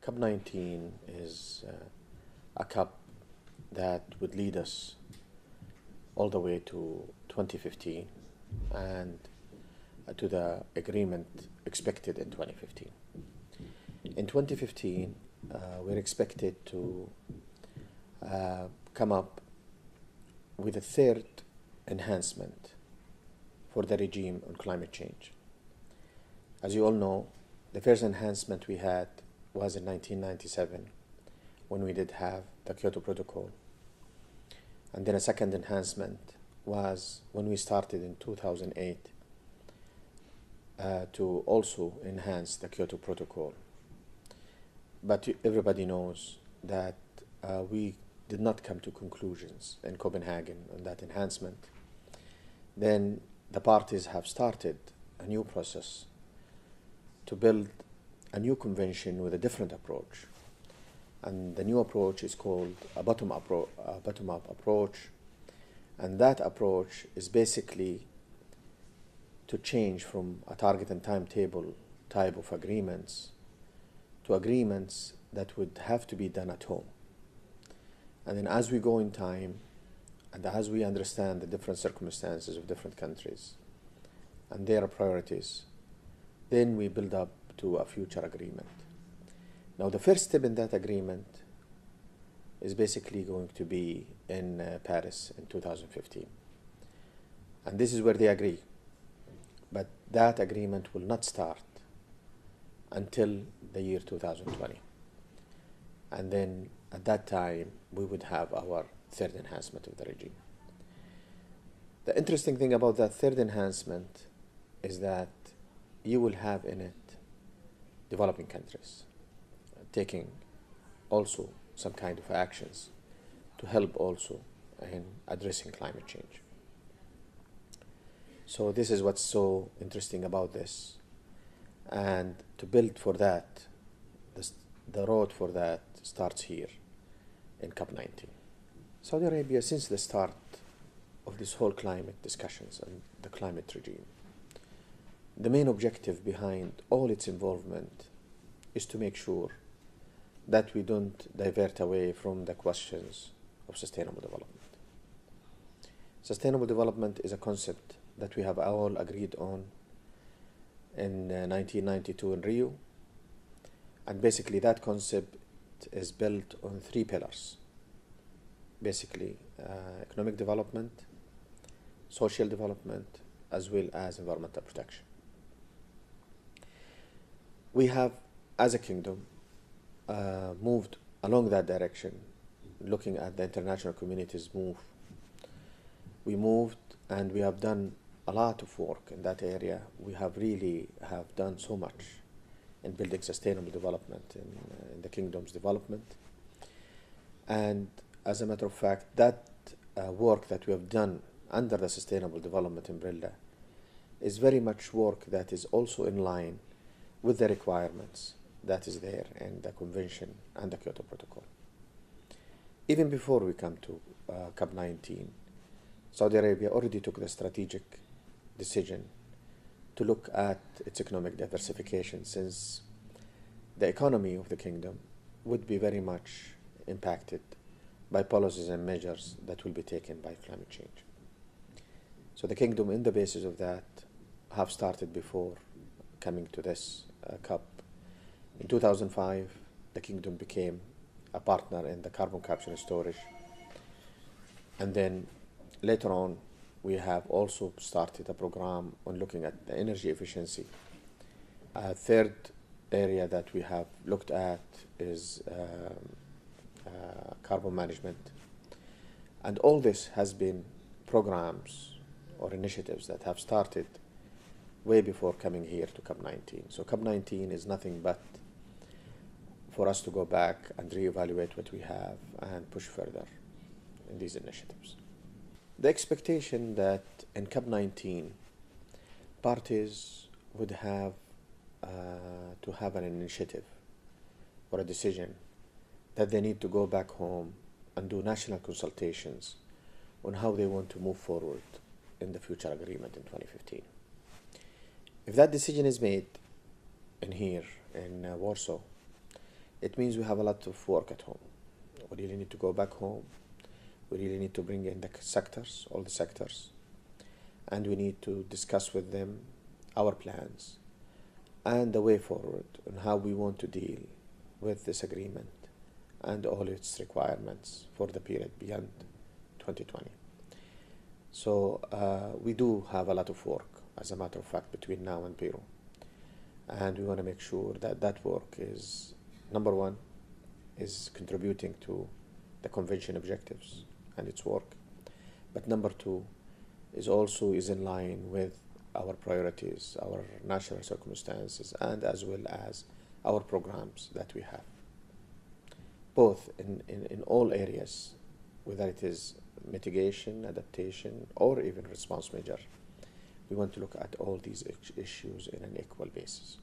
COP19 is a COP that would lead us all the way to 2015 and to the agreement expected in 2015. In 2015, we're expected to come up with a third enhancement for the regime on climate change. As you all know, the first enhancement we had was in 1997 when we did have the Kyoto Protocol. And then a second enhancement was when we started in 2008 to also enhance the Kyoto Protocol. But everybody knows that we did not come to conclusions in Copenhagen on that enhancement. Then the parties have started a new process to build a new convention with a different approach. And the new approach is called a bottom-up approach. And that approach is basically to change from a target and timetable type of agreements to agreements that would have to be done at home. And then as we go in time, and as we understand the different circumstances of different countries and their priorities, then we build up to a future agreement. Now, the first step in that agreement is basically going to be in Paris in 2015. And this is where they agree. But that agreement will not start until the year 2020. And then at that time, we would have our third enhancement of the regime. The interesting thing about that third enhancement is that you will have in it developing countries taking also some kind of actions to help also in addressing climate change. So this is what's so interesting about this. And to build for that, the road for that starts here in COP19. Saudi Arabia, since the start of this whole climate discussions and the climate regime, the main objective behind all its involvement is to make sure that we don't divert away from the questions of sustainable development. Sustainable development is a concept that we have all agreed on in 1992 in Rio. And basically that concept is built on three pillars. Basically, economic development, social development, as well as environmental protection. We have, as a kingdom, moved along that direction, looking at the international community's move. We moved and we have done a lot of work in that area. We have really done so much in building sustainable development in the kingdom's development. And as a matter of fact, that work that we have done under the sustainable development umbrella is very much work that is also in line with the requirements that is there in the Convention and the Kyoto Protocol. Even before we come to COP19, Saudi Arabia already took the strategic decision to look at its economic diversification, since the economy of the kingdom would be very much impacted by policies and measures that will be taken by climate change. So the kingdom, in the basis of that, have started before coming to this COP. In 2005, the kingdom became a partner in the carbon capture and storage. And then later on, we have also started a program on looking at the energy efficiency. A third area that we have looked at is carbon management. And all this has been programs or initiatives that have started way before coming here to COP19. So COP19 is nothing but for us to go back and reevaluate what we have and push further in these initiatives. The expectation that in COP19, parties would have to have an initiative or a decision that they need to go back home and do national consultations on how they want to move forward in the future agreement in 2015. If that decision is made in here in Warsaw, it means we have a lot of work at home. We really need to go back home. We really need to bring in the sectors, all the sectors, and we need to discuss with them our plans and the way forward on how we want to deal with this agreement and all its requirements for the period beyond 2020. So we do have a lot of work, as a matter of fact, between now and Peru. And we want to make sure that that work is, number one, is contributing to the convention objectives and its work. But number two, is also in line with our priorities, our national circumstances, and as well as our programs that we have. Both in all areas, whether it is mitigation, adaptation, or even response measure. We want to look at all these issues in an equal basis.